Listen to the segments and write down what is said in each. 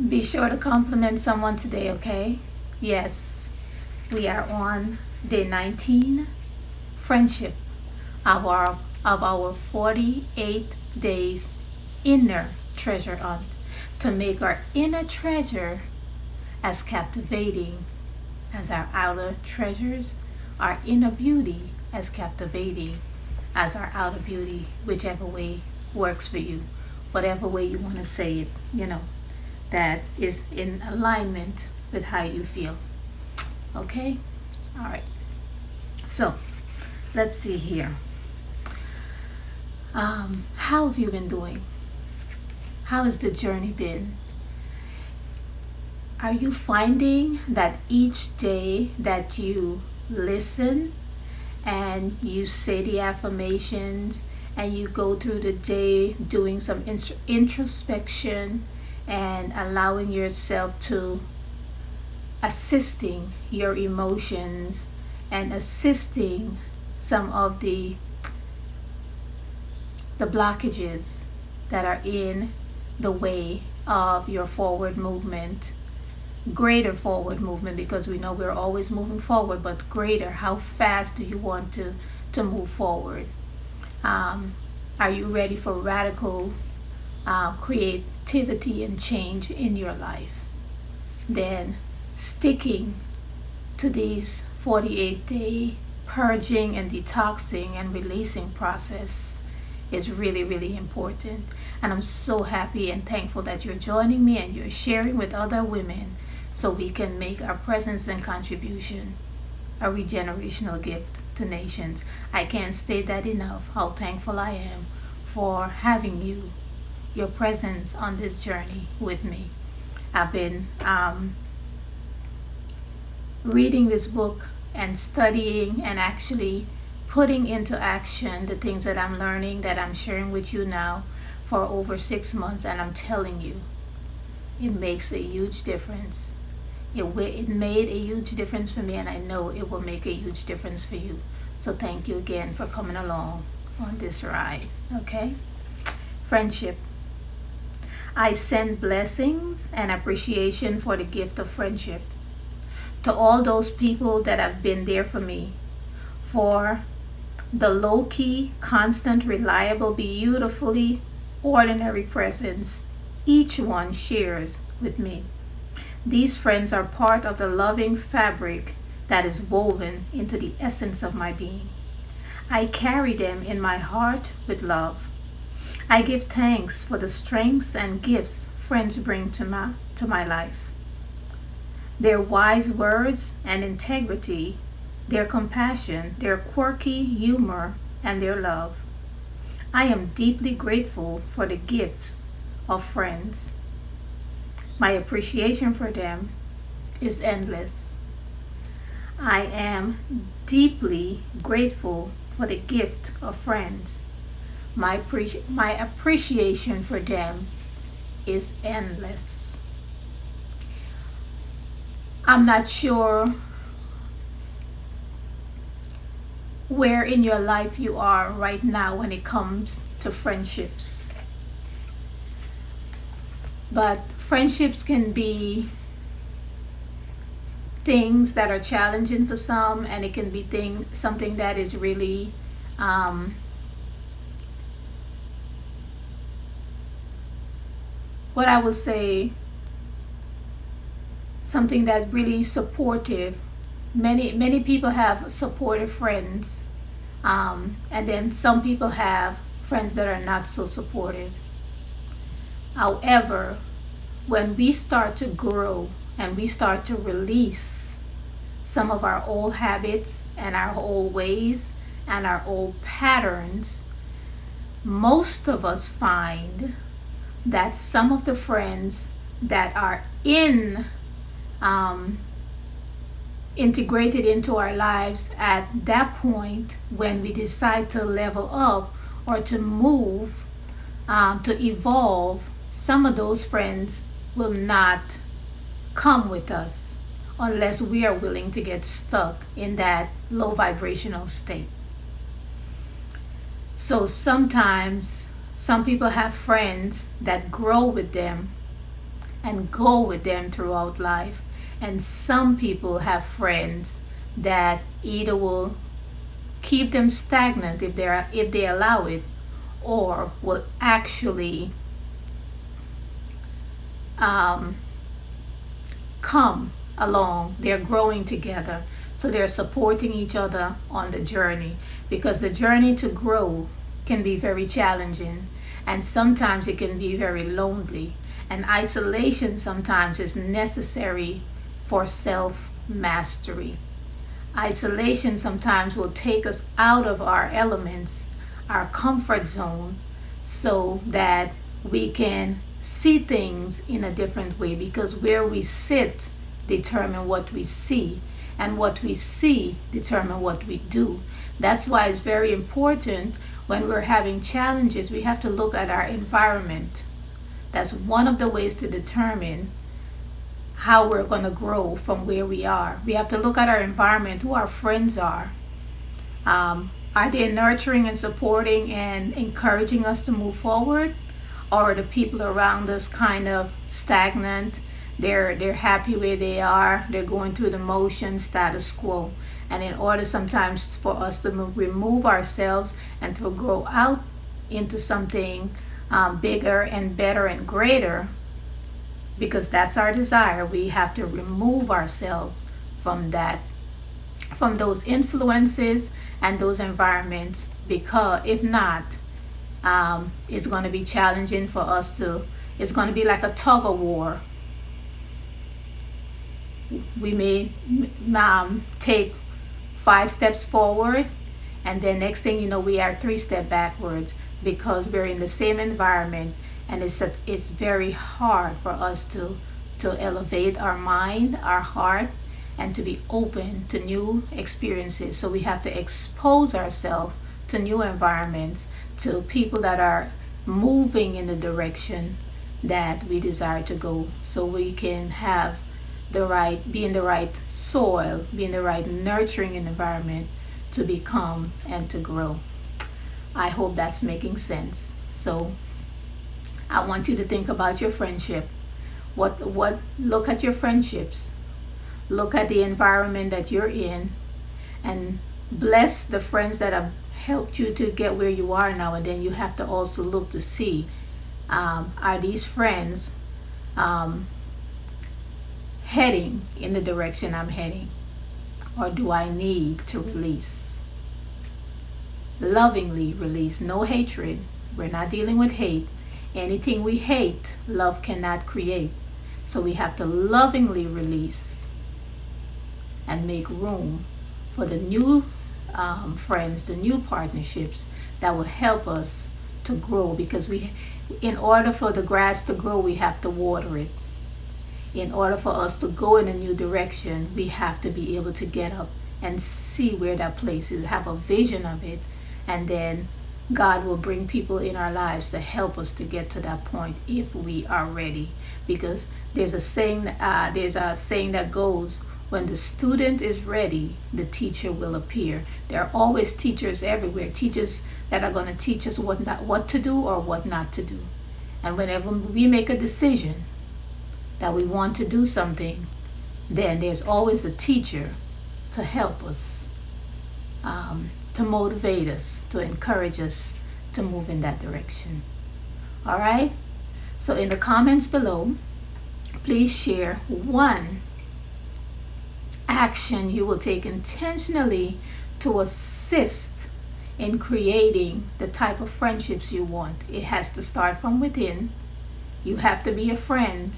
Be sure to compliment someone today, okay? Yes, we are on day 19, friendship of our 48 days inner treasure hunt to make our inner treasure as captivating as our outer treasures, our inner beauty as captivating as our outer beauty, whichever way works for you, whatever way you want to say it, that is in alignment with how you feel. Okay? All right. So, let's see here. How have you been doing? How has the journey been? Are you finding that each day that you listen and you say the affirmations and you go through the day doing some introspection and allowing yourself to assisting your emotions and assisting some of the blockages that are in the way of your forward movement, greater forward movement, because we know we're always moving forward, but greater, how fast do you want to move forward? Are you ready for radical creativity and change in your life? Then sticking to these 48-day purging and detoxing and releasing process is really, really important. And I'm so happy and thankful that you're joining me and you're sharing with other women so we can make our presence and contribution a regenerational gift to nations. I can't state that enough, how thankful I am for having you, your presence on this journey with me. I've been reading this book and studying and actually putting into action the things that I'm learning, that I'm sharing with you now for over 6 months, and I'm telling you, it makes a huge difference. It made a huge difference for me, and I know it will make a huge difference for you. So thank you again for coming along on this ride, okay? Friendship. I send blessings and appreciation for the gift of friendship to all those people that have been there for me, for the low-key, constant, reliable, beautifully ordinary presence each one shares with me. These friends are part of the loving fabric that is woven into the essence of my being. I carry them in my heart with love. I give thanks for the strengths and gifts friends bring to my life. Their wise words and integrity, their compassion, their quirky humor, and their love. I am deeply grateful for the gift of friends. My appreciation for them is endless. I am deeply grateful for the gift of friends. My appreciation for them is endless. I'm not sure where in your life you are right now when it comes to friendships. But friendships can be things that are challenging for some, and it can be something that is really what I would say, something that really supportive. Many people have supportive friends, and then some people have friends that are not so supportive. However, when we start to grow and we start to release some of our old habits and our old ways and our old patterns, most of us find that some of the friends that are integrated into our lives at that point when we decide to level up or to move, to evolve, some of those friends will not come with us unless we are willing to get stuck in that low vibrational state. So sometimes some people have friends that grow with them and go with them throughout life. And some people have friends that either will keep them stagnant if they allow it, or will actually um, come along. They're growing together, so they're supporting each other on the journey, because the journey to grow can be very challenging, and sometimes it can be very lonely, and isolation sometimes is necessary for self mastery. Isolation sometimes will take us out of our elements, our comfort zone, so that we can see things in a different way, because where we sit determine what we see, and what we see determine what we do. That's why it's very important when we're having challenges, we have to look at our environment. That's one of the ways to determine how we're going to grow from where we are. We have to look at our environment, who our friends are. Are they nurturing and supporting and encouraging us to move forward? Or are the people around us kind of stagnant? They're happy where they are. They're going through the motions, status quo. And in order sometimes for us to remove ourselves and to grow out into something bigger and better and greater, because that's our desire, we have to remove ourselves from that, from those influences and those environments, because if not, it's going to be challenging for us to, it's going to be like a tug of war. We may take 5 steps forward, and then next thing you know, we are 3 steps backwards, because we're in the same environment, and it's very hard for us to elevate our mind, our heart, and to be open to new experiences. So we have to expose ourselves to new environments, to people that are moving in the direction that we desire to go, so we can have be in the right soil, be in the right nurturing environment to become and to grow. I hope that's making sense. So I want you to think about your friendship. Look at your friendships. Look at the environment that you're in, and bless the friends that have helped you to get where you are now. And then you have to also look to see, are these friends heading in the direction I'm heading, or do I need to release? Lovingly release, no hatred. We're not dealing with hate. Anything we hate, love cannot create. So we have to lovingly release and make room for the new friends, the new partnerships that will help us to grow, because in order for the grass to grow, we have to water it. In order for us to go in a new direction, we have to be able to get up and see where that place is, have a vision of it, and then God will bring people in our lives to help us to get to that point if we are ready. Because there's a saying that goes, when the student is ready, the teacher will appear. There are always teachers everywhere, teachers that are going to teach us what to do or what not to do. And whenever we make a decision that we want to do something, then there's always a teacher to help us, to motivate us, to encourage us to move in that direction. All right? So in the comments below, please share one action you will take intentionally to assist in creating the type of friendships you want. It has to start from within. You have to be a friend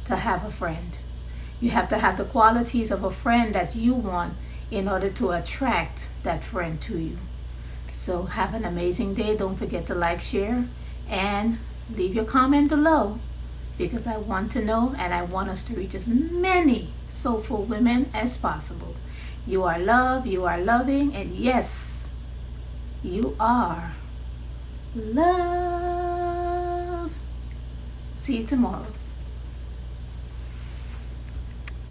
to have a friend. You have to have the qualities of a friend that you want in order to attract that friend to you. So have an amazing day. Don't forget to like, share, and leave your comment below, because I want to know, and I want us to reach as many soulful women as possible. You are loved, you are loving, and yes, you are loved. See you tomorrow.